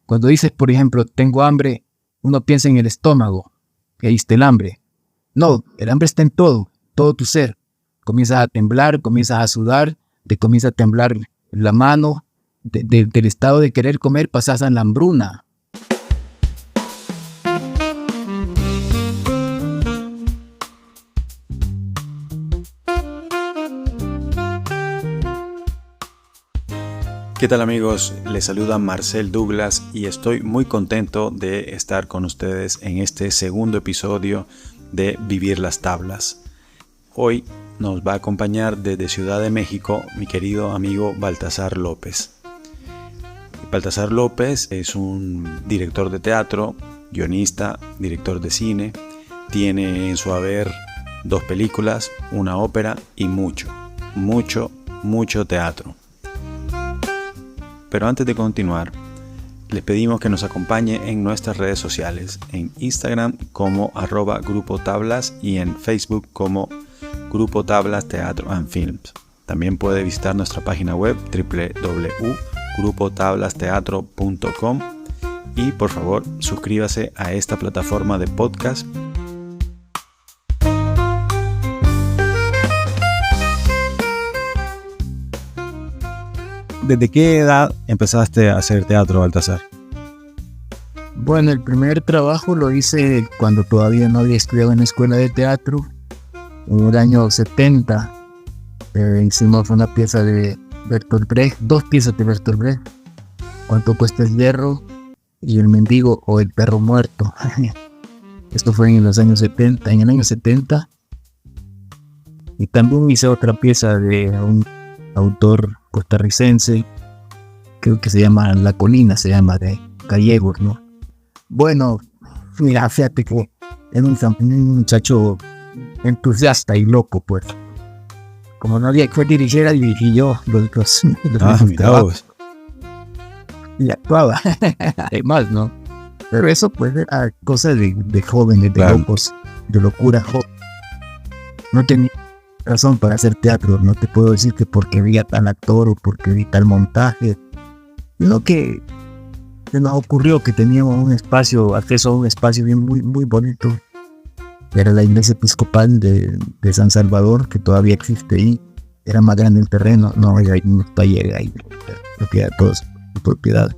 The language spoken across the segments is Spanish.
Cuando dices, por ejemplo, tengo hambre, uno piensa en el estómago, que ahí está el hambre. No, el hambre está en todo tu ser. Comienzas a temblar, comienzas a sudar, te comienza a temblar la mano, del estado de querer comer pasas a la hambruna. ¿Qué tal amigos? Les saluda Marcel Douglas y estoy muy contento de estar con ustedes en este segundo episodio de Vivir las Tablas. Hoy nos va a acompañar desde Ciudad de México mi querido amigo Baltasar López. Baltasar López es un director de teatro, guionista, director de cine. Tiene en su haber 2 películas, una ópera y mucho teatro. Pero antes de continuar, les pedimos que nos acompañe en nuestras redes sociales, en Instagram como @Grupo Tablas y en Facebook como Grupo Tablas Teatro and Films. También puede visitar nuestra página web www.grupotablasteatro.com y por favor suscríbase a esta plataforma de podcast. ¿Desde qué edad empezaste a hacer teatro, Baltasar? Bueno, el primer trabajo lo hice cuando todavía no había estudiado en la escuela de teatro. En el año 70 hicimos una pieza de Bertolt Brecht, 2 piezas de Bertolt Brecht. ¿Cuánto cuesta el hierro? Y el mendigo o el perro muerto. Esto fue en los años 70, en el año 70. Y también hice otra pieza de un autor costarricense, creo que se llama La Colina, se llama, de gallegos, ¿no? Bueno, mira, fíjate que era un muchacho entusiasta y loco, pues. Como no había que dirigir, dirigí yo los trabajos. Y actuaba, además, ¿no? Pero eso, pues, era cosa de jóvenes, de locos, de locura joven. No tenía razón para hacer teatro, no te puedo decir que porque vi a tal actor o porque vi tal montaje, sino que se nos ocurrió que teníamos acceso a un espacio bien muy bonito. Era la iglesia episcopal de San Salvador, que todavía existe ahí. Era más grande el terreno, no hay unos talleres ahí, propiedad, todos su propiedad.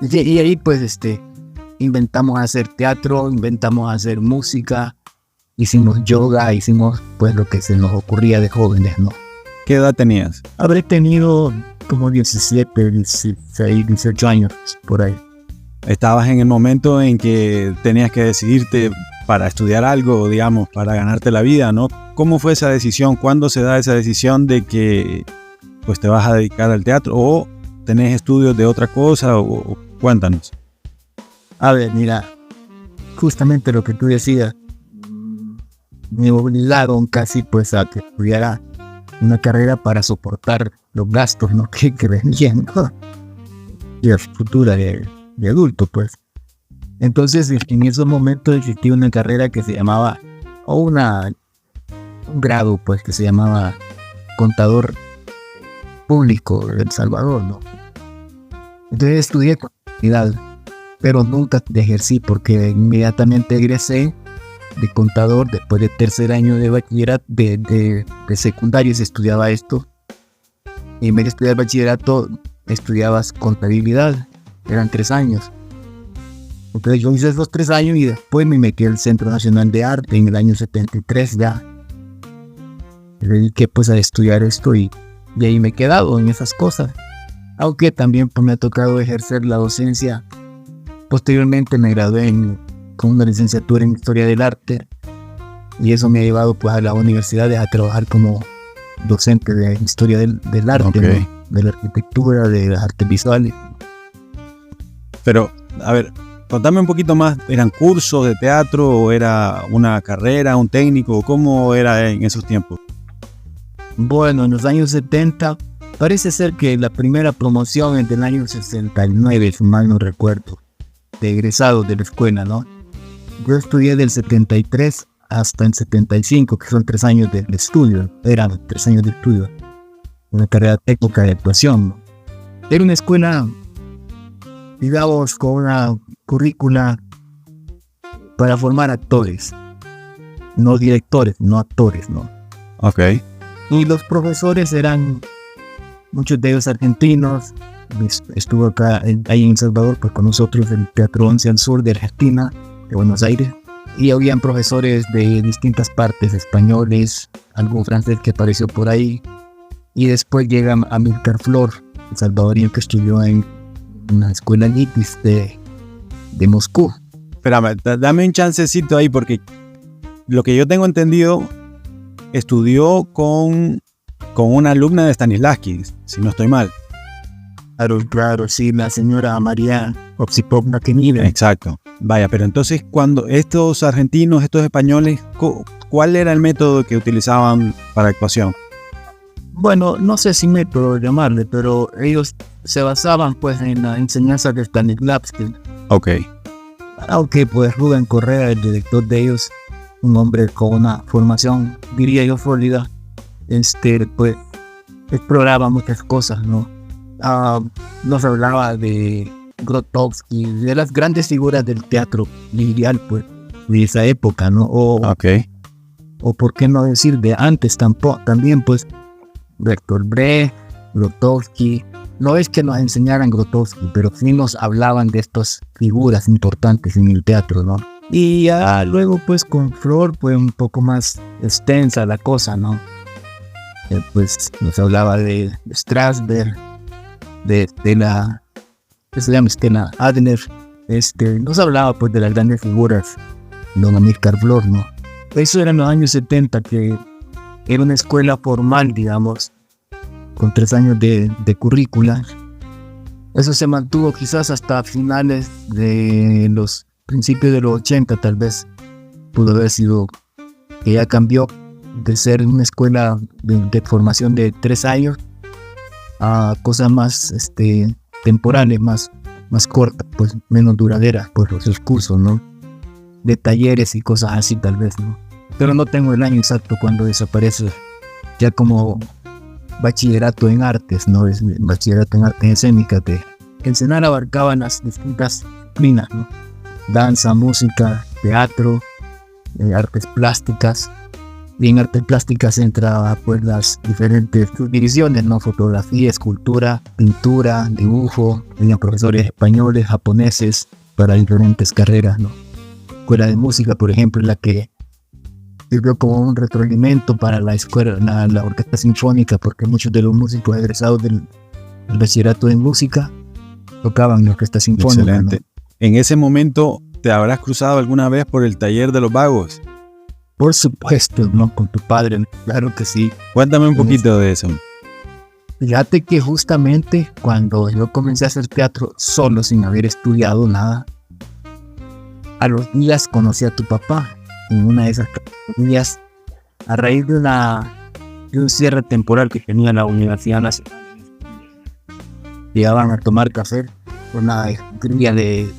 Y ahí pues inventamos hacer teatro, inventamos hacer música. Hicimos yoga, hicimos pues lo que se nos ocurría de jóvenes, ¿no? ¿Qué edad tenías? Habré tenido como 17, 16, 18 años, por ahí. ¿Estabas en el momento en que tenías que decidirte para estudiar algo, digamos, para ganarte la vida, ¿no? ¿Cómo fue esa decisión? ¿Cuándo se da esa decisión de que pues te vas a dedicar al teatro? ¿O tenés estudios de otra cosa? O cuéntanos. A ver, mira, justamente lo que tú decías, me obligaron casi pues a que estudiara una carrera para soportar los gastos, ¿no? que venían, ¿no? Y la futura de adulto, pues. Entonces, en esos momentos existía una carrera que se llamaba, un grado, pues, que se llamaba contador público de El Salvador, ¿no? Entonces estudié contabilidad, pero nunca ejercí porque inmediatamente egresé de contador. Después de tercer año de bachillerato, de secundaria se estudiaba esto. Y en vez de estudiar bachillerato, estudiabas contabilidad. Eran 3 años. Entonces yo hice esos 3 años y después me metí al Centro Nacional de Arte en el año 73 ya. Me dediqué pues a estudiar esto y ahí me he quedado en esas cosas. Aunque también pues, me ha tocado ejercer la docencia. Posteriormente me gradué con una licenciatura en Historia del Arte y eso me ha llevado pues a las universidades a trabajar como docente de Historia del Arte, okay, ¿no? De la arquitectura, de las artes visuales. Pero, a ver, contame un poquito más, ¿eran cursos de teatro o era una carrera, un técnico? ¿Cómo era en esos tiempos? Bueno, en los años 70, parece ser que la primera promoción es del año 69, si mal no recuerdo, de egresados de la escuela, ¿no? Yo estudié del 73 hasta el 75, que son 3 años de estudio, eran 3 años de estudio, una carrera técnica de actuación, ¿no? Era una escuela digamos, con una currícula para formar actores, no directores, no actores, ¿no? Ok. Y los profesores eran muchos de ellos argentinos. Estuvo acá, ahí en El Salvador, pues con nosotros el Teatro 11 al Sur de Argentina, de Buenos Aires. Y habían profesores de distintas partes, españoles, algún francés que apareció por ahí. Y después llega Amílcar Flor, el salvadoreño que estudió en una escuela NITIS de Moscú. Espérame, dame un chancecito ahí porque lo que yo tengo entendido, estudió con una alumna de Stanislavski, si no estoy mal. Claro, sí, la señora María Oxipovna Kenida. Exacto. Vaya, pero entonces cuando estos argentinos, estos españoles, ¿cuál era el método que utilizaban para actuación? Bueno, no sé si método llamarle, pero ellos se basaban pues en la enseñanza de Stanislavski. Ok. Aunque pues Rubén Correa, el director de ellos, un hombre con una formación, diría yo, sólida, pues exploraba muchas cosas, ¿no? Nos hablaba de Grotowski, de las grandes figuras del teatro lineal, pues, de esa época, ¿no? O por qué no decir de antes también, pues, Bertolt Brecht, Grotowski. No es que nos enseñaran Grotowski, pero sí nos hablaban de estas figuras importantes en el teatro, ¿no? Y ya luego, pues, con Flor, pues, un poco más extensa la cosa, ¿no? Pues, nos hablaba de Strasberg, de la que se llama Stella Adler, nos hablaba pues de las grandes figuras, don Amílcar Flor, ¿no? Eso era en los años 70, que era una escuela formal, digamos, con 3 años de currícula. Eso se mantuvo quizás hasta finales de los principios de los 80, tal vez pudo haber sido que ya cambió de ser una escuela de formación de 3 años a cosas más temporales, más cortas, pues menos duraderas, pues los cursos, ¿no? De talleres y cosas así tal vez, ¿no? Pero no tengo el año exacto cuando desaparece ya como bachillerato en artes, ¿no? Es bachillerato en artes escénicas. El CENAR abarcaba las distintas disciplinas, ¿no? Danza, música, teatro, artes plásticas. Y en artes plásticas entraba pues las diferentes subdivisiones, ¿no? Fotografía, escultura, pintura, dibujo. Tenían profesores españoles, japoneses para diferentes carreras, ¿no? Escuela de música, por ejemplo, la que sirvió como un retroalimento para la escuela, la orquesta sinfónica, porque muchos de los músicos egresados del bachillerato en música tocaban en la orquesta sinfónica. Excelente. ¿No? En ese momento, ¿te habrás cruzado alguna vez por el taller de los vagos? Por supuesto, ¿no? Con tu padre, claro que sí. Cuéntame un poquito de eso. Fíjate que justamente cuando yo comencé a hacer teatro solo, sin haber estudiado nada, a los días conocí a tu papá en una de esas días a raíz de un cierre temporal que tenía la Universidad Nacional. Llegaban a tomar café con una grulla de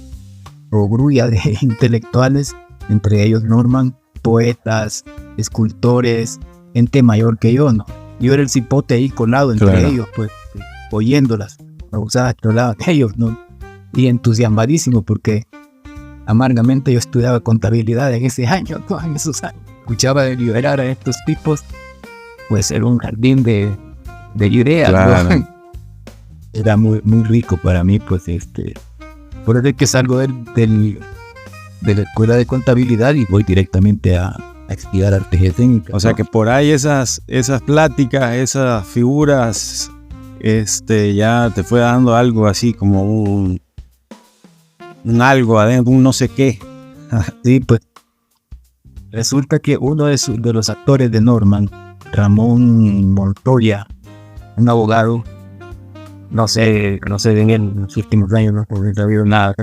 intelectuales, entre ellos Norman, poetas, escultores, gente mayor que yo, ¿no? Yo era el cipote ahí colado entre ellos, pues, oyéndolas, me gustaba que hablaban ellos, ¿no? Y entusiasmadísimo porque amargamente yo estudiaba contabilidad en ese año, ¿no? En esos años. Escuchaba de liberar a estos tipos, pues era un jardín de ideas, claro. ¿no? Era muy, muy rico para mí, pues, por eso es que salgo de la escuela de contabilidad y voy directamente a estudiar artes escénicas. O sea que por ahí esas pláticas, esas figuras, ya te fue dando algo así como un algo adentro, un no sé qué. Sí, pues resulta que uno de los actores de Norman, Ramón Montoya, un abogado, no sé en él en los últimos años, no he sabido nada.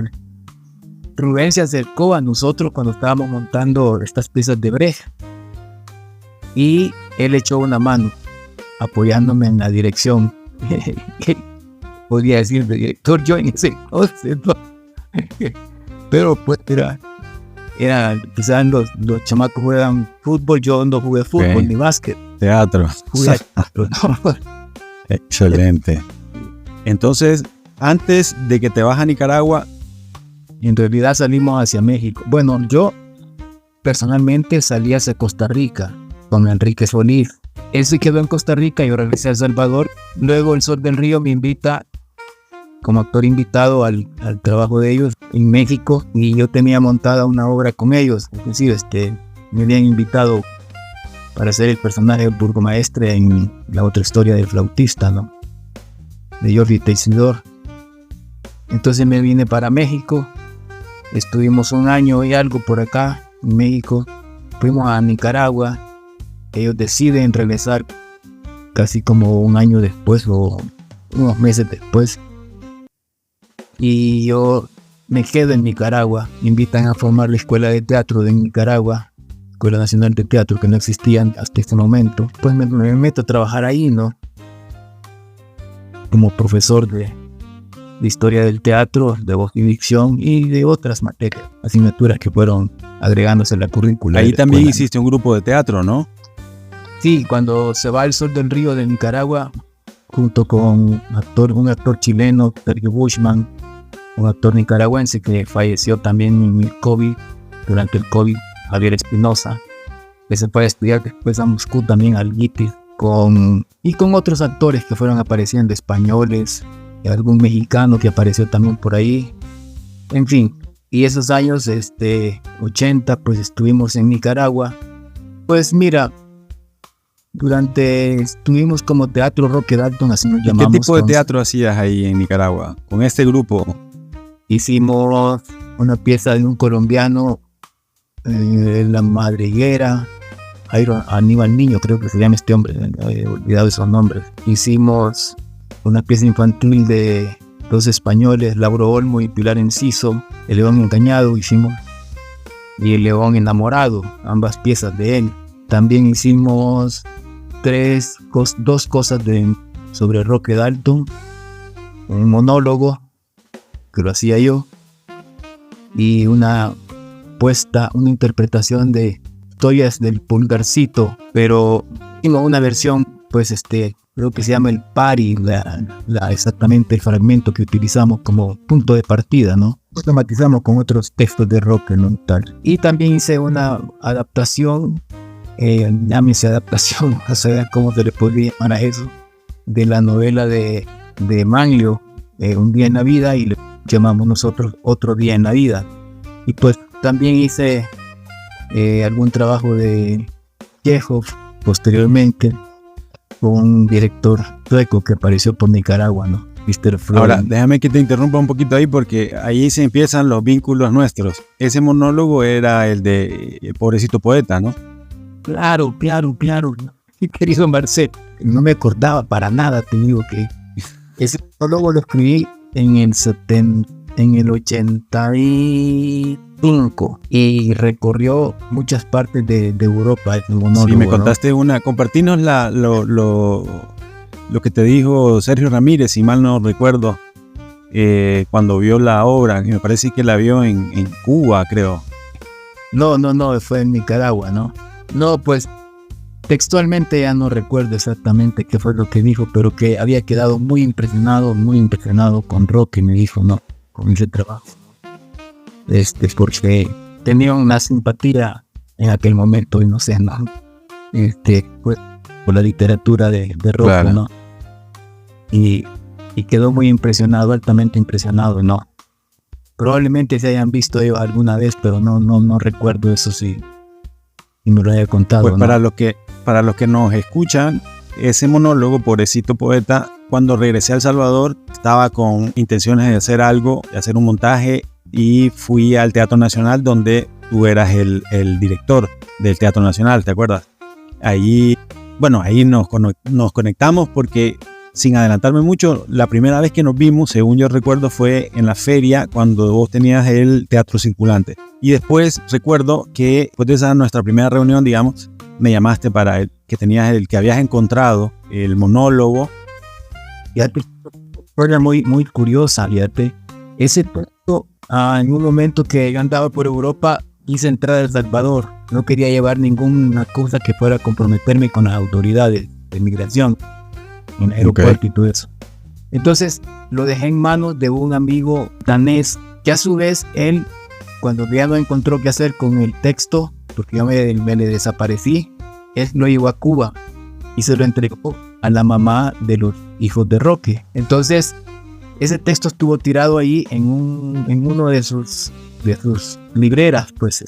Rubén se acercó a nosotros cuando estábamos montando estas piezas de Brecht y él echó una mano apoyándome en la dirección. Podría decir de director yo en ese entonces, ¿no? Pero pues era quizás los chamacos juegan fútbol, yo no jugué fútbol ni básquet. Teatro. Jugué teatro, ¿no? Excelente. Entonces, antes de que te vas a Nicaragua. En realidad salimos hacia México. Bueno, yo personalmente salí hacia Costa Rica con Enrique Solís. Él se quedó en Costa Rica y yo regresé a El Salvador. Luego El Sol del Río me invita como actor invitado al trabajo de ellos en México, y yo tenía montada una obra con ellos. Inclusive me habían invitado para ser el personaje del burgomaestre en la otra historia del flautista, ¿no? De Jordi Teixidor. Entonces me vine para México, estuvimos un año y algo por acá en México, fuimos a Nicaragua, ellos deciden regresar casi como un año después o unos meses después, y yo me quedo en Nicaragua. Me invitan a formar la Escuela de Teatro de Nicaragua, Escuela Nacional de Teatro, que no existían hasta este momento. Pues me meto a trabajar ahí, ¿no? Como profesor de historia del teatro, de voz y dicción y de otras materias, asignaturas que fueron agregándose a la currícula. Ahí también hiciste un grupo de teatro, ¿no? Sí, cuando se va El Sol del Río de Nicaragua, junto con un actor chileno, Sergio Bushman, un actor nicaragüense que falleció también en el COVID, durante el COVID, Javier Espinosa, que se fue a estudiar después a Moscú también al GITIS, y con otros actores que fueron apareciendo, españoles, y algún mexicano que apareció también por ahí, en fin. Y esos años 80, pues estuvimos en Nicaragua. Pues mira, estuvimos como Teatro Roque Dalton, así nos llamamos. ¿Qué tipo de teatro hacías ahí en Nicaragua con este grupo? Hicimos una pieza de un colombiano, La Madriguera, Aníbal Niño, creo que se llama este hombre, he olvidado esos nombres. Hicimos una pieza infantil de dos españoles, Lauro Olmo y Pilar Enciso, El León Engañado hicimos, y El León Enamorado, ambas piezas de él. También hicimos dos cosas sobre Roque Dalton, un monólogo que lo hacía yo, y una interpretación de Historias del Pulgarcito, pero una versión, pues creo que se llama El Pari, exactamente el fragmento que utilizamos como punto de partida, ¿no? Lo matizamos con otros textos de Roque, ¿no? Tal. Y también hice una adaptación, llámese adaptación, no sé cómo se le podría llamar a eso, de la novela de Manlio, Un Día en la Vida, y le llamamos nosotros Otro Día en la Vida. Y pues también hice algún trabajo de Chekhov posteriormente, con un director sueco que apareció por Nicaragua, ¿no? Mr. Freud. Ahora, déjame que te interrumpa un poquito ahí, porque ahí se empiezan los vínculos nuestros. Ese monólogo era el de Pobrecito Poeta, ¿no? Claro. Mi querido Marcel, no me acordaba para nada, te digo que ese monólogo lo escribí en el 85 y recorrió muchas partes de Europa. El monólogo, sí, me contaste, ¿no? Compartinos lo que te dijo Sergio Ramírez, si mal no recuerdo, cuando vio la obra, me parece que la vio en Cuba, creo. No, fue en Nicaragua, ¿no? No, pues textualmente ya no recuerdo exactamente qué fue lo que dijo, pero que había quedado muy impresionado con Roque, me dijo, ¿no? Con ese trabajo. Porque tenía una simpatía en aquel momento, y no sé, ¿no? Pues, por la literatura de Roque, claro, ¿no? Y quedó muy impresionado, altamente impresionado, ¿no? Probablemente se hayan visto ellos alguna vez, pero no recuerdo eso, sí. Y me lo haya contado. Pues, ¿no? Para los que nos escuchan, ese monólogo, Pobrecito Poeta, cuando regresé a El Salvador, estaba con intenciones de hacer algo, de hacer un montaje, y fui al Teatro Nacional, donde tú eras el director del Teatro Nacional, ¿te acuerdas? Ahí nos conectamos, porque, sin adelantarme mucho, la primera vez que nos vimos, según yo recuerdo, fue en la feria, cuando vos tenías el Teatro Circulante. Y después recuerdo que después de esa nuestra primera reunión, digamos, me llamaste para que habías encontrado el monólogo. Fíjate, fue muy, muy curiosa, fíjate. Ese texto, en un momento que yo andaba por Europa, quise entrar a El Salvador. No quería llevar ninguna cosa que fuera a comprometerme con las autoridades de migración en el aeropuerto, okay, y todo eso. Entonces lo dejé en manos de un amigo danés, que a su vez él, cuando ya no encontró qué hacer con el texto, porque yo me le desaparecí, él lo llevó a Cuba y se lo entregó a la mamá de los hijos de Roque. Entonces, ese texto estuvo tirado ahí en uno de sus libreras, pues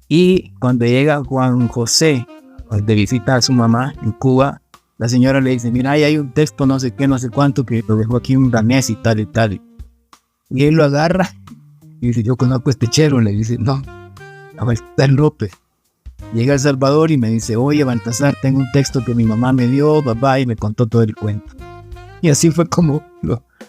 Y cuando llega Juan José de visita a su mamá en Cuba, la señora le dice, mira, ahí hay un texto no sé qué, no sé cuánto, que lo dejó aquí un danés y tal y tal. Y él lo agarra y dice, yo conozco a este chero. Le dice, no, está el López. Llega a El Salvador y me dice, oye, Baltasar, tengo un texto que mi mamá me dio, papá, y me contó todo el cuento. Y así fue como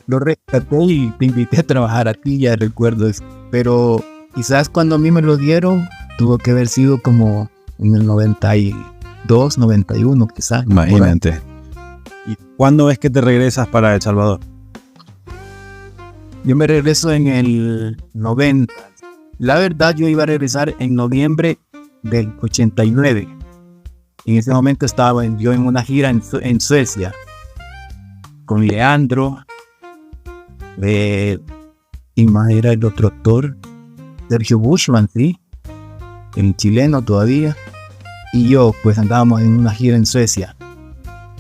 lo rescaté y te invité a trabajar a ti, ya recuerdo eso. Pero quizás cuando a mí me lo dieron, tuvo que haber sido como en el 92, 91 quizás. Imagínate. ¿Y cuándo es que te regresas para El Salvador? Yo me regreso en el 90. La verdad, yo iba a regresar en noviembre del 89. En ese momento estaba yo en una gira en Suecia con Leandro, y más era el otro actor, Sergio Bushman, sí, el chileno todavía, y yo pues andábamos en una gira en Suecia.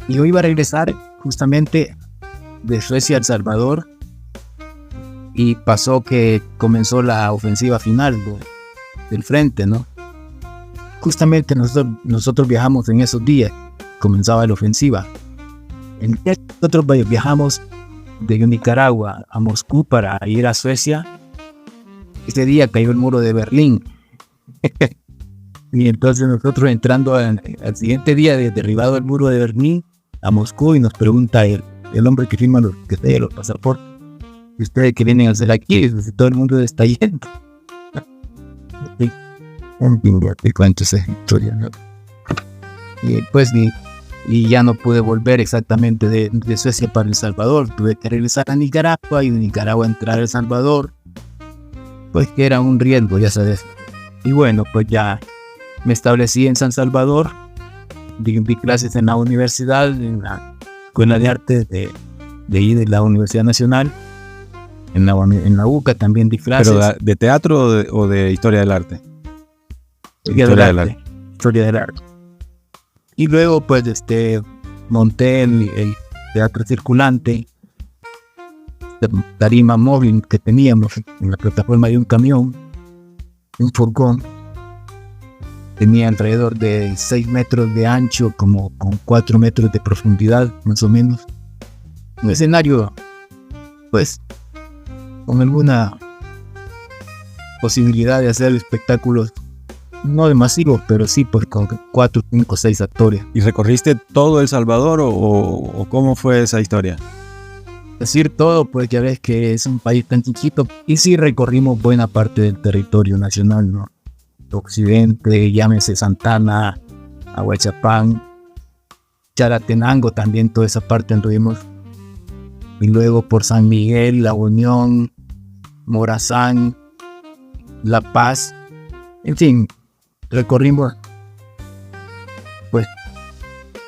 Y yo iba a regresar justamente de Suecia a El Salvador, y pasó que comenzó la ofensiva final del frente, ¿no? Justamente nosotros viajamos en esos días, comenzaba la ofensiva. Nosotros viajamos de Nicaragua a Moscú para ir a Suecia. Ese día cayó el muro de Berlín. Y entonces nosotros entrando al siguiente día de derribado el muro de Berlín a Moscú, y nos pregunta el hombre que firma los pasaportes, ¿y ustedes qué vienen a hacer aquí? Dice, todo el mundo está yendo. Te cuento esa historia, ¿no? Y pues y ya no pude volver exactamente de Suecia para El Salvador. Tuve que regresar a Nicaragua y de Nicaragua entrar a El Salvador, pues que era un riesgo, ya sabes. Y bueno, pues ya me establecí en San Salvador, di clases en la universidad, en la Escuela de Arte de la Universidad Nacional, en la UCA también di clases. ¿Pero de teatro o de historia del arte? Historia del arte. Y luego pues monté el teatro circulante, tarima móvil que teníamos en la plataforma de un camión, un furgón. Tenía alrededor de 6 metros de ancho, como con 4 metros de profundidad, más o menos. Un escenario, pues, con alguna posibilidad de hacer espectáculos, no de masivos, pero sí pues con 4, 5, 6 actores. ¿Y recorriste todo El Salvador o cómo fue esa historia? Decir todo, pues ya ves que es un país tan chiquito, y sí recorrimos buena parte del territorio nacional, ¿no? Occidente, llámese Santana, Aguachapán, Chalatenango, también toda esa parte anduvimos. Y luego por San Miguel, La Unión, Morazán, La Paz, en fin, recorrimos pues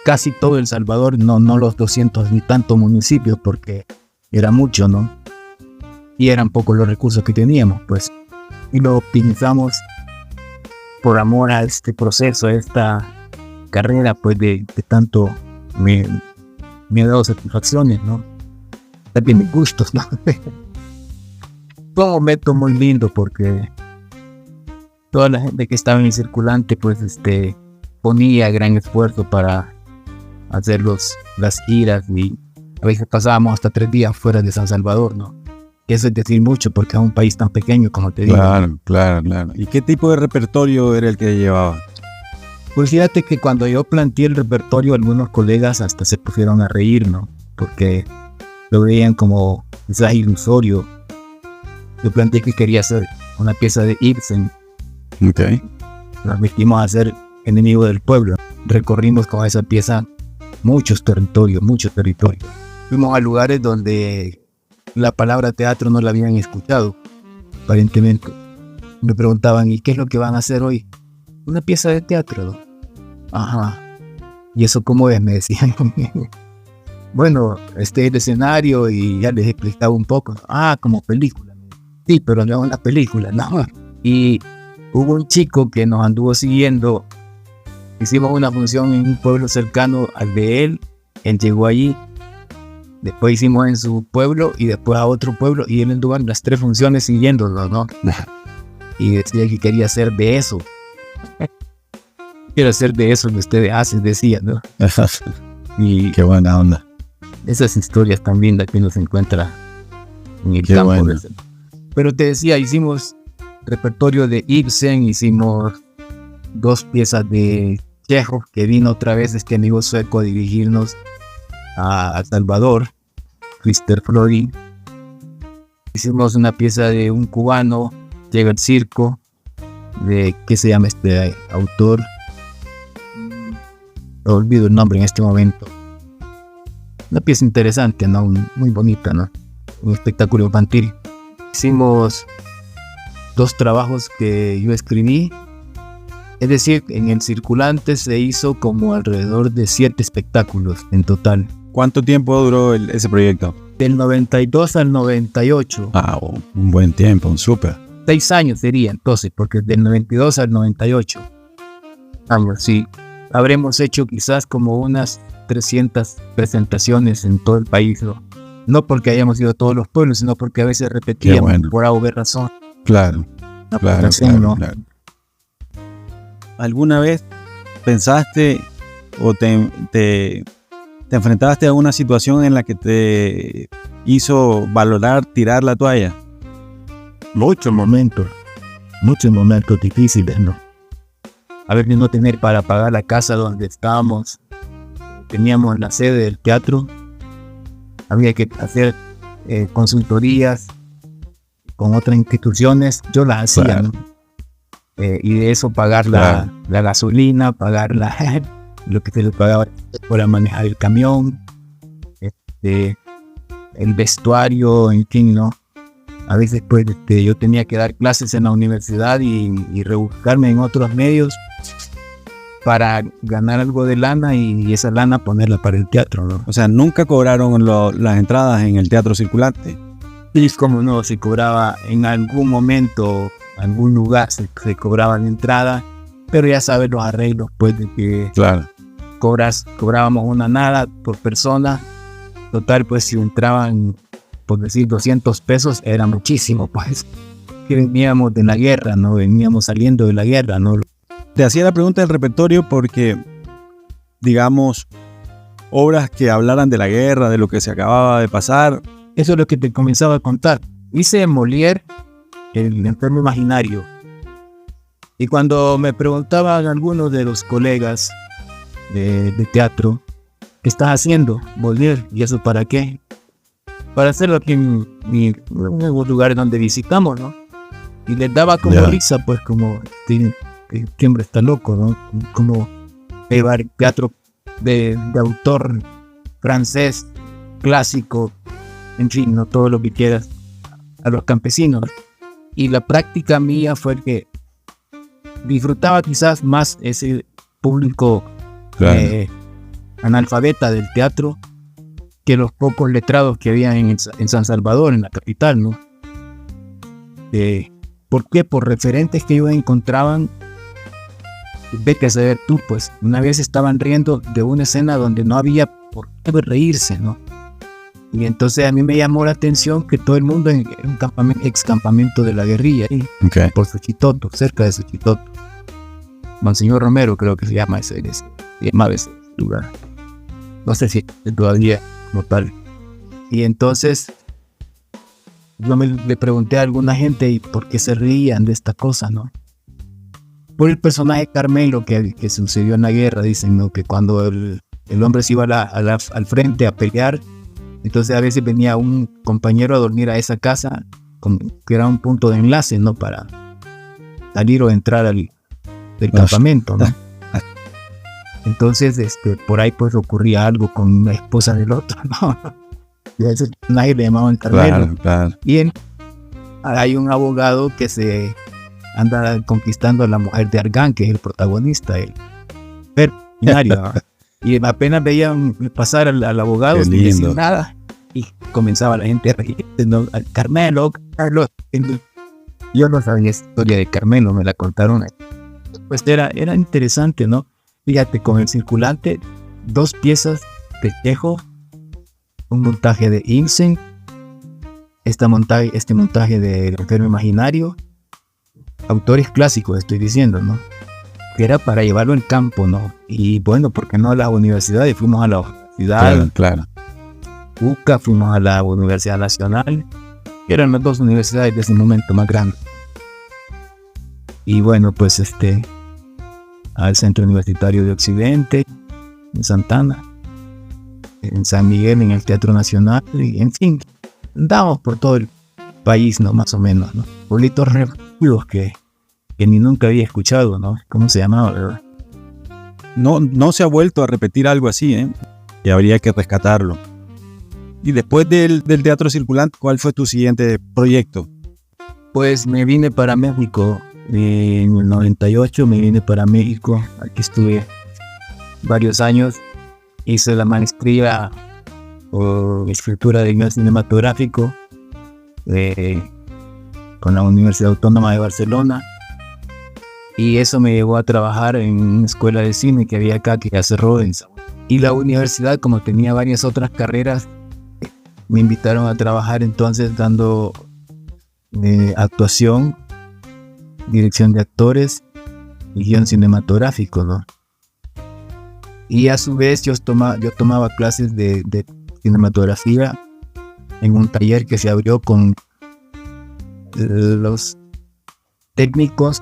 casi todo El Salvador, no los 200 ni tantos municipios, porque era mucho, ¿no? Y eran pocos los recursos que teníamos, pues. Y lo optimizamos por amor a este proceso, a esta carrera, pues de tanto me ha dado satisfacciones, ¿no? También mis gustos, ¿no? Fue un momento muy lindo porque toda la gente que estaba en el circulante pues ponía gran esfuerzo para hacer las giras, y a veces pasábamos hasta 3 días fuera de San Salvador, ¿no? Eso es decir mucho porque es un país tan pequeño, como te digo. Claro. ¿Y qué tipo de repertorio era el que llevaba? Pues fíjate que cuando yo planteé el repertorio, algunos colegas hasta se pusieron a reír, ¿no? Porque lo veían como quizás ilusorio. Yo planteé que quería hacer una pieza de Ibsen. Okay. Nos metimos a hacer Enemigo del Pueblo. Recorrimos con esa pieza muchos territorios. Fuimos a lugares donde la palabra teatro no la habían escuchado, aparentemente. Me preguntaban, ¿y qué es lo que van a hacer hoy? Una pieza de teatro, ¿no? Ajá. ¿Y eso cómo es? Me decían. bueno, el escenario, y ya les explicaba un poco. Como película. Sí, pero no es una película, no. Y hubo un chico que nos anduvo siguiendo. Hicimos una función en un pueblo cercano al de él. Él llegó allí. Después hicimos en su pueblo y después a otro pueblo. Y él anduvo en las 3 funciones siguiéndolo, ¿no? Y decía que quería hacer de eso. Quiero hacer de eso que ustedes hacen, decía, ¿no? Y qué buena onda. Esas historias tan lindas que uno se encuentra en el campo. Bueno. Pero te decía, hicimos repertorio de Ibsen, hicimos 2 piezas de Chekhov, que vino otra vez este amigo sueco a dirigirnos a Salvador, Christer Florin. Hicimos una pieza de un cubano, Llega el Circo, de ¿qué se llama este autor? Olvido el nombre en este momento. Una pieza interesante, ¿no? Muy bonita, ¿no? Un espectáculo infantil. Hicimos 2 trabajos que yo escribí. Es decir, en el Circulante se hizo como alrededor de 7 espectáculos en total. ¿Cuánto tiempo duró ese proyecto? Del 92 al 98. Un buen tiempo, un súper. 6 años sería entonces, porque del 92 al 98. Sí. Habremos hecho quizás como unas 300 presentaciones en todo el país, ¿no? No porque hayamos ido a todos los pueblos, sino porque a veces repetíamos por A o B razón. Claro. Claro. ¿Alguna vez pensaste o te enfrentaste a una situación en la que te hizo valorar tirar la toalla? Muchos momentos difíciles, ¿no? A ver, no tener para pagar la casa donde estábamos. Teníamos la sede del teatro. Había que hacer consultorías con otras instituciones. Yo las hacía, claro, ¿no? Y de eso pagar la gasolina, pagar lo que se le pagaba para manejar el camión, el vestuario, en fin, ¿no? A veces pues yo tenía que dar clases en la universidad y rebuscarme en otros medios para ganar algo de lana y esa lana ponerla para el teatro, ¿no? O sea, ¿nunca cobraron las entradas en el Teatro Circulante? Sí, como no, se cobraba en algún momento, algún lugar se cobraba la entrada, pero ya sabes los arreglos, pues, de que claro, cobrábamos una nada por persona. Total, pues, si entraban, por decir, 200 pesos, era muchísimo, pues. Que veníamos de la guerra, ¿no? Veníamos saliendo de la guerra, ¿no? Te hacía la pregunta del repertorio porque, digamos, obras que hablaran de la guerra, de lo que se acababa de pasar. Eso es lo que te comenzaba a contar. Hice Molière, El enfermo imaginario. Y cuando me preguntaban algunos de los colegas de teatro, ¿qué estás haciendo, Molière? ¿Y eso para qué? Para hacerlo aquí en los lugares donde visitamos, ¿no? Y les daba como risa, pues, como este hombre está loco, ¿no? Como llevar teatro de autor francés, clásico, en fin, no todo lo que quieras, a los campesinos. Y la práctica mía fue que disfrutaba quizás más ese público analfabeta del teatro que los pocos letrados que había en San Salvador, en la capital, ¿no? ¿Por qué? Por referentes que ellos encontraban. Vete a saber tú, pues, una vez estaban riendo de una escena donde no había por qué reírse, ¿no? Y entonces a mí me llamó la atención que todo el mundo en un ex campamento de la guerrilla, por Suchitoto, cerca de Suchitoto. Monseñor Romero creo que se llama ese lugar. No sé si todavía como tal. Y entonces yo le pregunté a alguna gente y por qué se reían de esta cosa, ¿no? Por el personaje Carmelo que sucedió en la guerra, dicen, ¿no? Que cuando el hombre se iba al frente a pelear, entonces a veces venía un compañero a dormir a esa casa, que era un punto de enlace, ¿no? Para salir o entrar del campamento, ¿no? Entonces, por ahí pues ocurría algo con la esposa del otro, ¿no? Y a ese personaje le llamaban Carmelo. Claro. Y hay un abogado que se anda conquistando a la mujer de Argán, que es el protagonista, el binario. Y apenas veían pasar al abogado sin decir nada, y comenzaba la gente a reír, ¿no? Carmelo, Carlos. Yo no sabía esa historia de Carmelo, me la contaron. Pues era interesante, ¿no? Fíjate, con el circulante, 2 piezas de Chekhov, un montaje de Ibsen, este montaje de El enfermo imaginario, autores clásicos estoy diciendo, ¿no? Que era para llevarlo en campo, ¿no? Y bueno, ¿por qué no a las universidades? Fuimos a la universidad, claro. UCA, fuimos a la Universidad Nacional, que eran las 2 universidades de ese momento más grandes. Y bueno, pues al Centro Universitario de Occidente, en Santana, en San Miguel, en el Teatro Nacional, y en fin, andamos por todo el país, ¿no? Más o menos, ¿no? Pueblitos refugios que ni nunca había escuchado, ¿no? ¿Cómo se llamaba, verdad? No se ha vuelto a repetir algo así, ¿eh? Y habría que rescatarlo. Y después del Teatro Circulante, ¿cuál fue tu siguiente proyecto? Pues me vine para México. En el 98 me vine para México. Aquí estuve varios años. Hice la maestría por escritura de guion cinematográfico con la Universidad Autónoma de Barcelona. Y eso me llevó a trabajar en una escuela de cine que había acá, que ya cerró. Y la universidad, como tenía varias otras carreras, me invitaron a trabajar entonces dando actuación, dirección de actores y guion cinematográfico, ¿no? Y a su vez yo tomaba clases de cinematografía en un taller que se abrió con los técnicos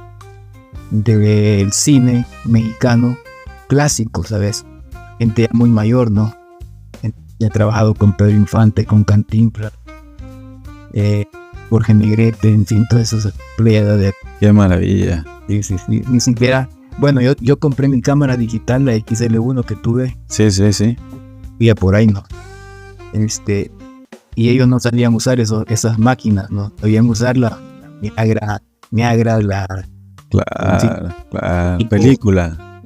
del cine mexicano clásico, ¿sabes? Gente muy mayor, ¿no? Ya he trabajado con Pedro Infante, con Cantinflas, Jorge Negrete, en fin, todas esas pleiadas de... ¡Qué maravilla! Sí. Ni siquiera... Bueno, yo compré mi cámara digital, la XL1 que tuve. Sí. Y por ahí, ¿no? Y ellos no sabían usar esas máquinas, ¿no? Sabían usar la Niagara, la... Claro, película.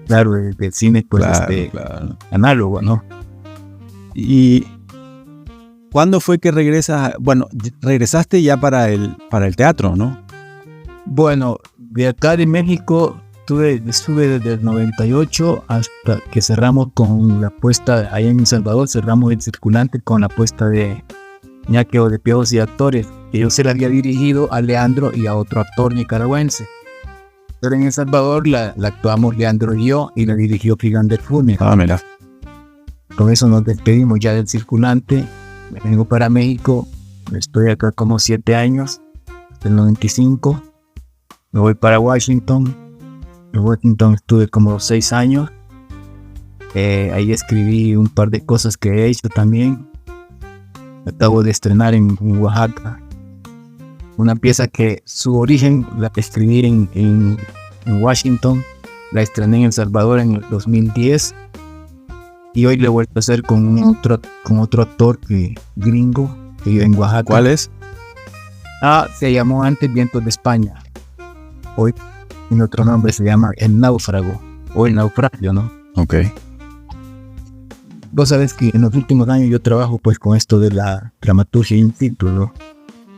Claro, el cine, pues, claro. Análogo, ¿no? ¿Y cuándo fue que regresas? Bueno, regresaste ya para el teatro, ¿no? Bueno, de acá de México estuve desde el 98 hasta que cerramos con la puesta, allá en El Salvador, cerramos El Circulante con la puesta de Ñaqueo de Piojos y Actores, que yo se la había dirigido a Leandro y a otro actor nicaragüense. Pero en El Salvador la actuamos Leandro y yo, y la dirigió Figander Funes. Mira. Con eso nos despedimos ya del Circulante. Me vengo para México, estoy acá como 7 años, del 95. Me voy para Washington. En Washington estuve como 6 años. Ahí escribí un par de cosas que he hecho también. Acabo de estrenar en Oaxaca una pieza que su origen la escribí en Washington, la estrené en El Salvador en el 2010 y hoy le he vuelto a hacer con otro actor gringo que vive en Oaxaca. ¿Cuál es? Se llamó antes Vientos de España. Hoy en otro nombre se llama El Náufrago o El Naufragio, ¿no? Ok. Vos sabés que en los últimos años yo trabajo pues con esto de la dramaturgia in situ, ¿no?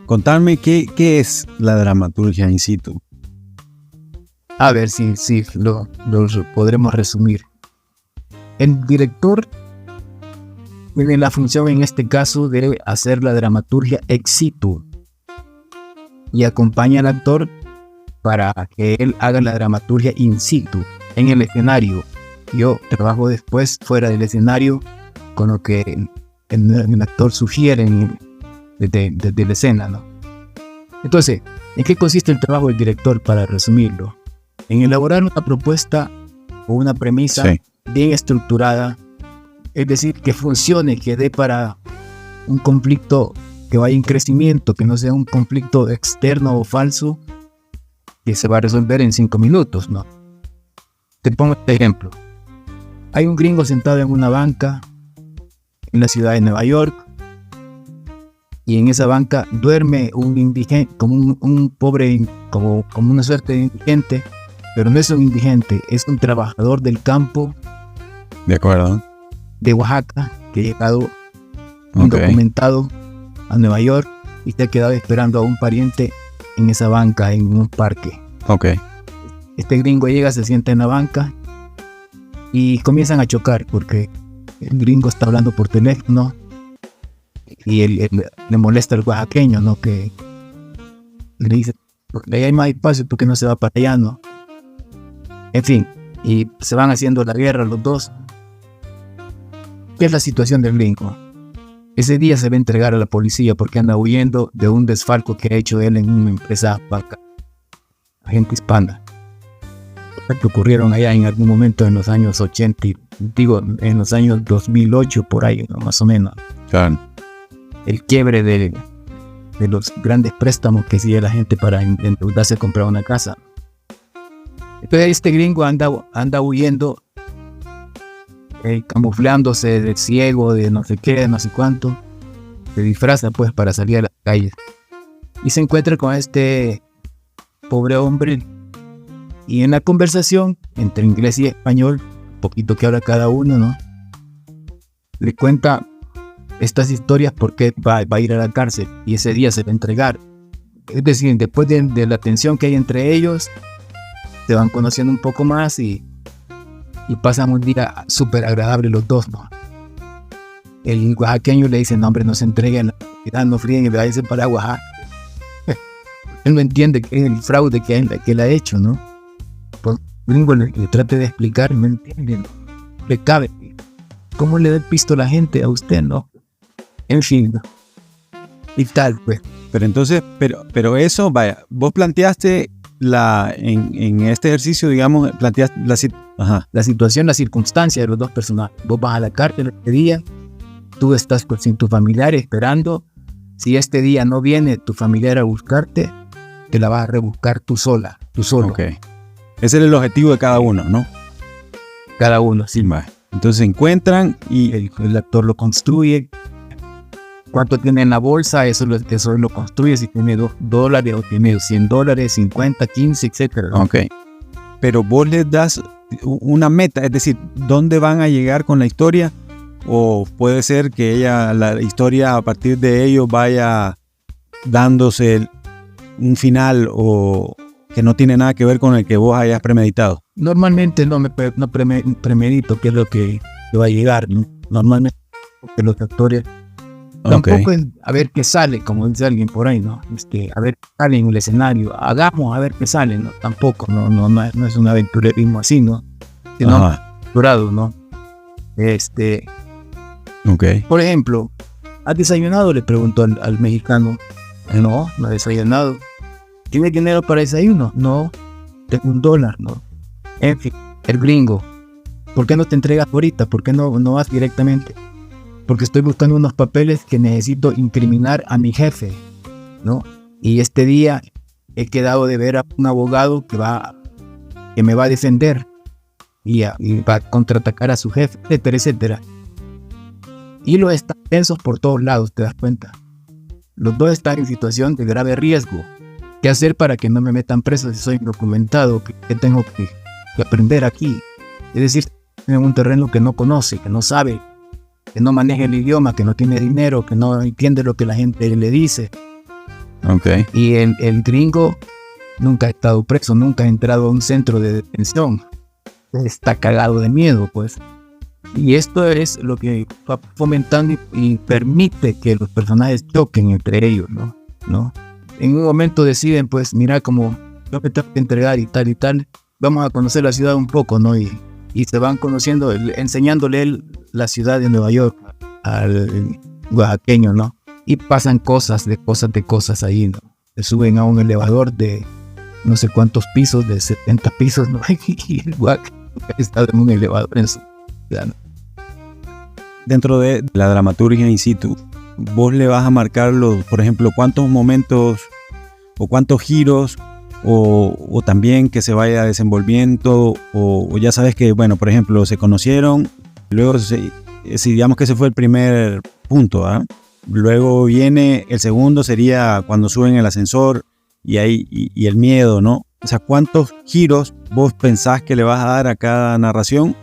Contadme qué es la dramaturgia in situ. A ver si lo podremos resumir. El director tiene la función en este caso de hacer la dramaturgia ex situ y acompaña al actor para que él haga la dramaturgia in situ, en el escenario. Yo trabajo después fuera del escenario con lo que el actor sugiere desde la escena, ¿no? Entonces, ¿en qué consiste el trabajo del director, para resumirlo? En elaborar una propuesta o una premisa bien estructurada, es decir, que funcione, que dé para un conflicto que vaya en crecimiento, que no sea un conflicto externo o falso que se va a resolver en 5 minutos, ¿no? Te pongo este ejemplo. Hay un gringo sentado en una banca en la ciudad de Nueva York y en esa banca duerme un indigente, como un pobre, como una suerte de indigente, pero no es un indigente, es un trabajador del campo De acuerdo. de Oaxaca, que ha llegado Ok. indocumentado a Nueva York y se ha quedado esperando a un pariente en esa banca, en un parque. Ok. Este gringo llega, se sienta en la banca y comienzan a chocar porque el gringo está hablando por teléfono y le molesta al oaxaqueño, ¿no? Que le dice, ahí hay más espacio, ¿por qué no se va para allá, no? En fin, y se van haciendo la guerra los dos. ¿Qué es la situación del gringo? Ese día se va a entregar a la policía porque anda huyendo de un desfalco que ha hecho él en una empresa banca, agente hispana. Que ocurrieron allá en algún momento en los años 80, en los años 2008, por ahí, ¿no? Más o menos. Claro. El quiebre de los grandes préstamos que hacía la gente para endeudarse a comprar una casa. Entonces este gringo anda huyendo, camuflándose de ciego, de no sé qué, de no sé cuánto. Se disfraza pues para salir a las calles. Y se encuentra con este pobre hombre. Y en la conversación entre inglés y español, poquito que habla cada uno, ¿no? Le cuenta estas historias porque va a ir a la cárcel y ese día se va a entregar. Es decir, después de la tensión que hay entre ellos, se van conociendo un poco más y pasan un día súper agradable los dos, ¿no? El oaxaqueño le dice, no hombre, no se entreguen, no fríen, váyanse para Oaxaca. Él no entiende que es el fraude que él ha hecho, ¿no? Pues gringo le trate de explicar, no entiende, no le cabe. ¿Cómo le da el pisto a la gente a usted, no? En fin, ¿no? Y tal, pues. Pero entonces, pero eso, vaya, vos planteaste en este ejercicio, digamos, planteaste la situación, la circunstancia de los dos personajes. Vos vas a la cárcel este día, tú estás pues, sin tu familiar esperando. Si este día no viene tu familiar a buscarte, te la vas a rebuscar tú solo. Ok. Ese es el objetivo de cada uno, ¿no? Cada uno, sí. Vale. Entonces se encuentran y el actor lo construye. ¿Cuánto tiene en la bolsa? Eso lo construye. Si tiene $2 o tiene $100, 50, 15, etc. Ok. Pero vos les das una meta, es decir, ¿dónde van a llegar con la historia? O puede ser que la historia a partir de ellos vaya dándose un final o que no tiene nada que ver con el que vos hayas premeditado. Normalmente no premedito qué es lo que va a llegar, ¿no? Normalmente porque los actores tampoco es a ver qué sale, como dice alguien por ahí, ¿no? A ver qué sale en el escenario, hagamos a ver qué sale, ¿no? Tampoco, no es un aventurerismo así, ¿no? Sino aventurado, ¿no? Por ejemplo, ¿has desayunado? Le preguntó al mexicano. No he desayunado. ¿Tiene dinero para desayuno? No, tengo $1, ¿no? En fin, el gringo, ¿por qué no te entregas ahorita? ¿Por qué no vas directamente? Porque estoy buscando unos papeles que necesito incriminar a mi jefe, ¿no? Y este día he quedado de ver a un abogado que me va a defender y va a contraatacar a su jefe, etcétera, etcétera. Y los están tensos por todos lados, ¿te das cuenta? Los dos están en situación de grave riesgo. ¿Qué hacer para que no me metan preso si soy indocumentado? ¿Qué tengo que aprender aquí? Es decir, en un terreno que no conoce, que no sabe, que no maneja el idioma, que no tiene dinero, que no entiende lo que la gente le dice. Okay. Y el gringo nunca ha estado preso, nunca ha entrado a un centro de detención. Está cagado de miedo, pues. Y esto es lo que va fomentando y permite que los personajes choquen entre ellos, ¿no? En un momento deciden, pues, mira, como yo me tengo que entregar y tal, vamos a conocer la ciudad un poco, ¿no? Y se van conociendo, enseñándole la ciudad de Nueva York al oaxaqueño, ¿no? Y pasan cosas ahí, ¿no? Se suben a un elevador de no sé cuántos pisos, de 70 pisos, ¿no? Y el oaxaqueño está en un elevador en su ciudad, ¿no? Dentro de la dramaturgia in situ, vos le vas a marcar por ejemplo, cuántos momentos o cuántos giros o también que se vaya desenvolviendo o ya sabes que, bueno, por ejemplo, se conocieron, luego si digamos que ese fue el primer punto, ¿ah? Luego viene el segundo, sería cuando suben el ascensor y el miedo, ¿no? O sea, ¿cuántos giros vos pensás que le vas a dar a cada narración?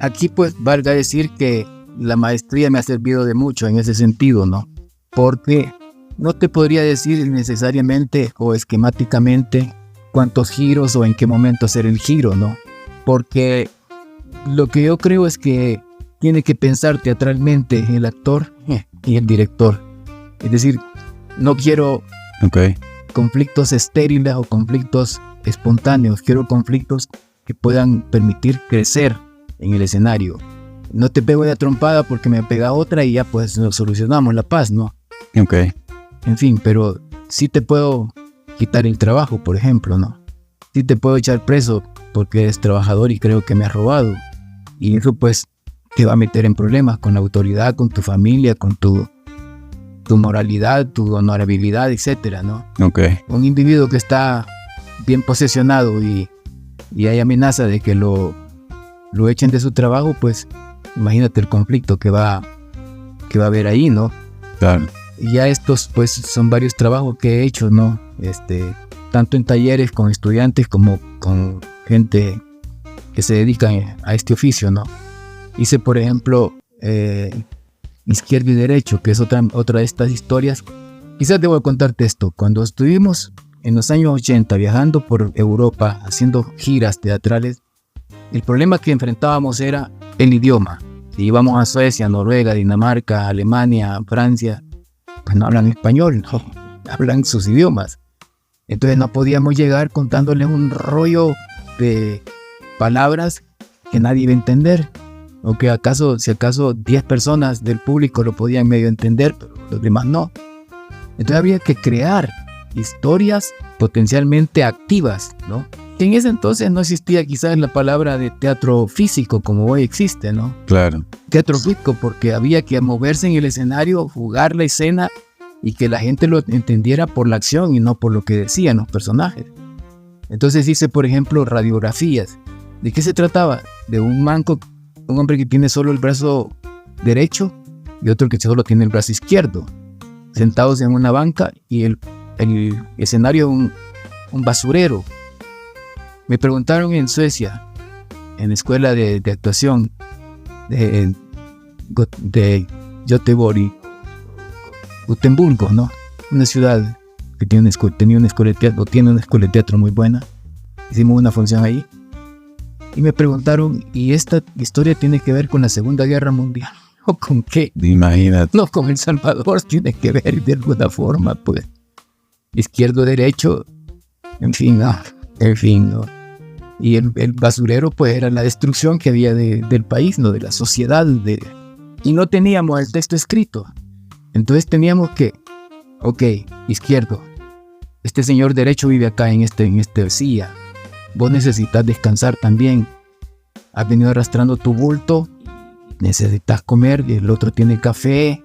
aquí pues valga decir que la maestría me ha servido de mucho en ese sentido, ¿no? Porque no te podría decir necesariamente o esquemáticamente cuántos giros o en qué momento hacer el giro, ¿no? Porque lo que yo creo es que tiene que pensar teatralmente el actor y el director. Es decir, no quiero conflictos estériles o conflictos espontáneos, quiero conflictos que puedan permitir crecer en el escenario. No te pego de trompada porque me pega otra y ya pues nos solucionamos la paz, ¿no? En fin, pero sí te puedo quitar el trabajo, por ejemplo, ¿no? Sí te puedo echar preso porque eres trabajador y creo que me has robado. Y eso pues te va a meter en problemas con la autoridad, con tu familia, con tu moralidad, tu honorabilidad, etcétera, ¿no? Un individuo que está bien posesionado y hay amenaza de que lo echen de su trabajo, pues imagínate el conflicto que va a haber ahí, ¿no? Claro. Y ya estos pues son varios trabajos que he hecho, ¿no? Tanto en talleres con estudiantes como con gente que se dedica a este oficio, ¿no? Hice, por ejemplo, Izquierdo y Derecho, que es otra de estas historias. Quizás debo contarte esto. Cuando estuvimos en los años 80 viajando por Europa, haciendo giras teatrales, el problema que enfrentábamos era el idioma. Si íbamos a Suecia, Noruega, Dinamarca, Alemania, Francia, pues no hablan español, no, hablan sus idiomas. Entonces no podíamos llegar contándoles un rollo de palabras que nadie iba a entender. O que si acaso 10 personas del público lo podían medio entender, pero los demás no. Entonces había que crear historias potencialmente activas, ¿no? Que en ese entonces no existía quizás la palabra de teatro físico como hoy existe, ¿no? Claro. Teatro físico, porque había que moverse en el escenario, jugar la escena y que la gente lo entendiera por la acción y no por lo que decían los personajes. Entonces hice, por ejemplo, radiografías. ¿De qué se trataba? De un hombre que tiene solo el brazo derecho y otro que solo tiene el brazo izquierdo, sentados en una banca y el escenario un basurero. Me preguntaron en Suecia, en la escuela de actuación de Göteborg, Gotemburgo, ¿no? Una ciudad que tiene una escuela de teatro muy buena. Hicimos una función ahí. Y me preguntaron, ¿y esta historia tiene que ver con la Segunda Guerra Mundial? ¿O con qué? Imagínate. No, con El Salvador tiene que ver de alguna forma, pues. Izquierdo, derecho, en fin, ¿no? Y el basurero, pues, era la destrucción que había del país, ¿no? De la sociedad. Y no teníamos el texto escrito. Entonces teníamos que, izquierdo, este señor derecho vive acá en este silla. Vos necesitas descansar también. Has venido arrastrando tu bulto, necesitas comer, y el otro tiene café,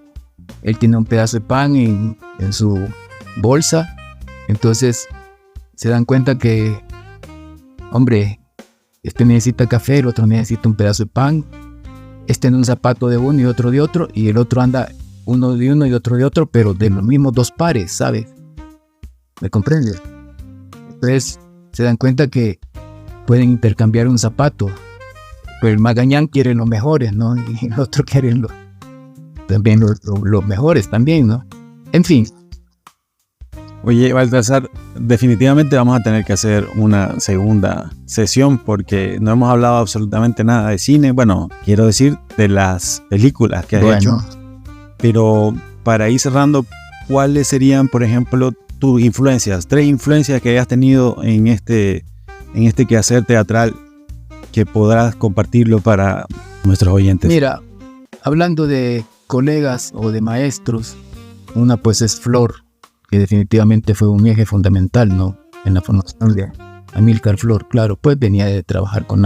él tiene un pedazo de pan en su bolsa. Entonces se dan cuenta que, hombre, este necesita café, el otro necesita un pedazo de pan, este en un zapato de uno y otro de otro, y el otro anda uno de uno y otro de otro, pero de los mismos dos pares, ¿sabes? ¿Me comprendes? Entonces se dan cuenta que pueden intercambiar un zapato, pero el Magañán quiere los mejores, ¿no? Y el otro quiere también los mejores también, ¿no? En fin. Oye, Baltasar, definitivamente vamos a tener que hacer una segunda sesión porque no hemos hablado absolutamente nada de cine. Bueno, quiero decir de las películas que has hecho. Pero para ir cerrando, ¿cuáles serían, por ejemplo, tus influencias? 3 influencias que hayas tenido en este quehacer teatral que podrás compartirlo para nuestros oyentes. Mira, hablando de colegas o de maestros, una pues es Flor, que definitivamente fue un eje fundamental, ¿no? En la formación de Amílcar Flor, claro, pues venía de trabajar con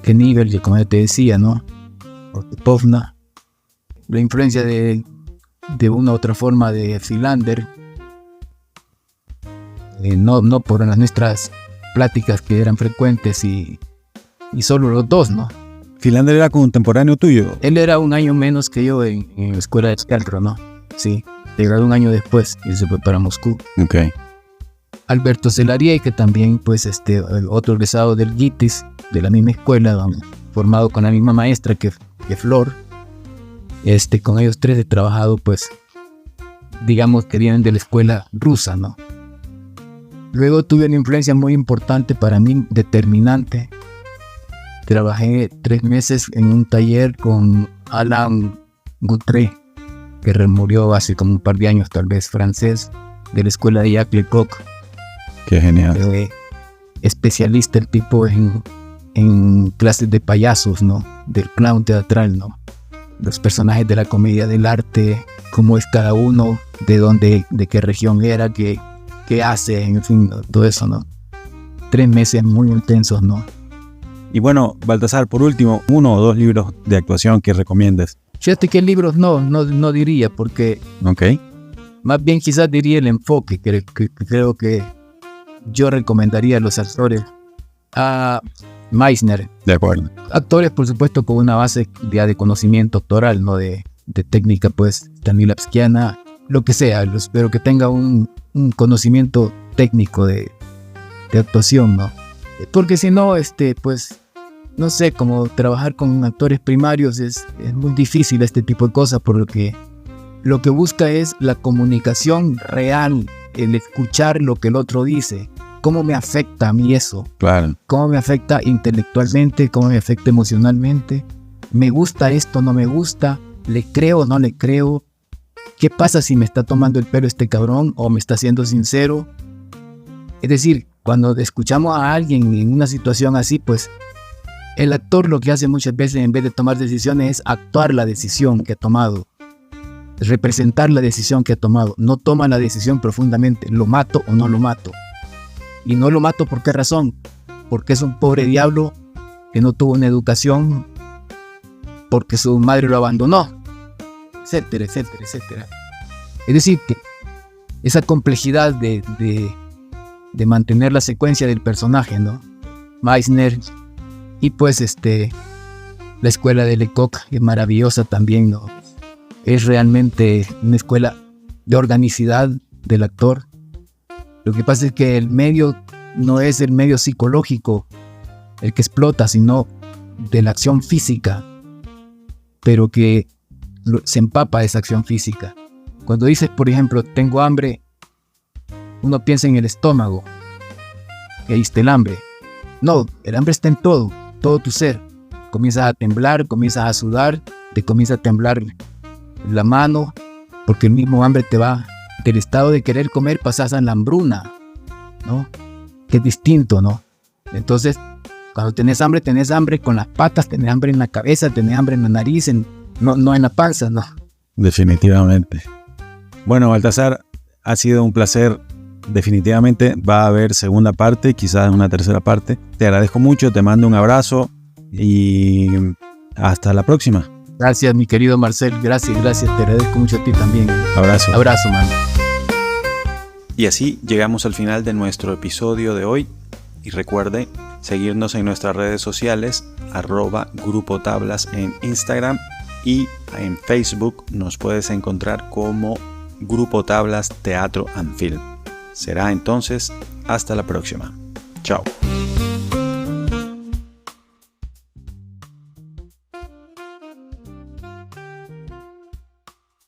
Knievel, como ya te decía, ¿no? Povna. La influencia de una u otra forma de Philander, no por las nuestras pláticas que eran frecuentes y solo los dos, ¿no? ¿Philander era contemporáneo tuyo? Él era un año menos que yo en la escuela de teatro, ¿no? Sí, se graduó un año después y se fue para Moscú. Ok. Alberto Celarié, que también, pues, otro egresado del GITIS, de la misma escuela, formado con la misma maestra que Flor. Con ellos tres he trabajado, pues, digamos que vienen de la escuela rusa, ¿no? Luego tuve una influencia muy importante para mí, determinante. Trabajé 3 meses en un taller con Alain Goutré, que murió hace como un par de años, tal vez, francés, de la escuela de Jacques Lecoq. Qué genial. Especialista el tipo en clases de payasos, ¿no? Del clown teatral, ¿no? Los personajes de la comedia del arte, cómo es cada uno, de dónde, de qué región era, qué hace, en fin, ¿no? Todo eso, ¿no? 3 meses muy intensos, ¿no? Y bueno, Baltasar, por último, 1 o 2 libros de actuación que recomiendes. Fíjate que libros no diría, porque más bien quizás diría el enfoque, que creo que yo recomendaría a los actores a Meisner. De acuerdo. Actores, por supuesto, con una base ya de conocimiento actoral, no de técnica, pues, stanislavskiana, lo que sea, pero que tenga un conocimiento técnico de actuación, ¿no? Porque si no, pues, no sé, como trabajar con actores primarios es muy difícil este tipo de cosas, porque lo que busca es la comunicación real, el escuchar lo que el otro dice. ¿Cómo me afecta a mí eso? Claro. ¿Cómo me afecta intelectualmente? ¿Cómo me afecta emocionalmente? ¿Me gusta esto? ¿No me gusta? ¿Le creo o no le creo? ¿Qué pasa si me está tomando el pelo este cabrón o me está siendo sincero? Es decir, cuando escuchamos a alguien en una situación así, pues el actor lo que hace muchas veces, en vez de tomar decisiones, es actuar la decisión que ha tomado, representar la decisión que ha tomado. No toma la decisión profundamente, lo mato o no lo mato. Y no lo mato, ¿por qué razón? Porque es un pobre diablo que no tuvo una educación, porque su madre lo abandonó, etcétera, etcétera, etcétera. Es decir, que esa complejidad de mantener la secuencia del personaje, ¿no? Meisner, y pues la escuela de Lecoq es maravillosa también, ¿no? Es realmente una escuela de organicidad del actor. Lo que pasa es que el medio no es el medio psicológico el que explota, sino de la acción física, pero que se empapa de esa acción física. Cuando dices, por ejemplo, tengo hambre, uno piensa en el estómago, que ahí está el hambre. No, el hambre está en todo tu ser. Comienzas a temblar, comienzas a sudar, te comienza a temblar la mano, porque el mismo hambre te va del estado de querer comer, pasas a la hambruna, ¿no? Que es distinto, ¿no? Entonces, cuando tenés hambre con las patas, tenés hambre en la cabeza, tenés hambre en la nariz, no en la panza, ¿no? Definitivamente. Bueno, Baltasar, ha sido un placer. Definitivamente va a haber segunda parte, quizás una tercera parte. Te agradezco mucho, te mando un abrazo y hasta la próxima. Gracias, mi querido Marcel, gracias, te agradezco mucho a ti también. Abrazo, man. Y así llegamos al final de nuestro episodio de hoy. Y recuerde seguirnos en nuestras redes sociales, @Grupo Tablas en Instagram, y en Facebook nos puedes encontrar como Grupo Tablas Teatro and Film. Será entonces hasta la próxima. Chao.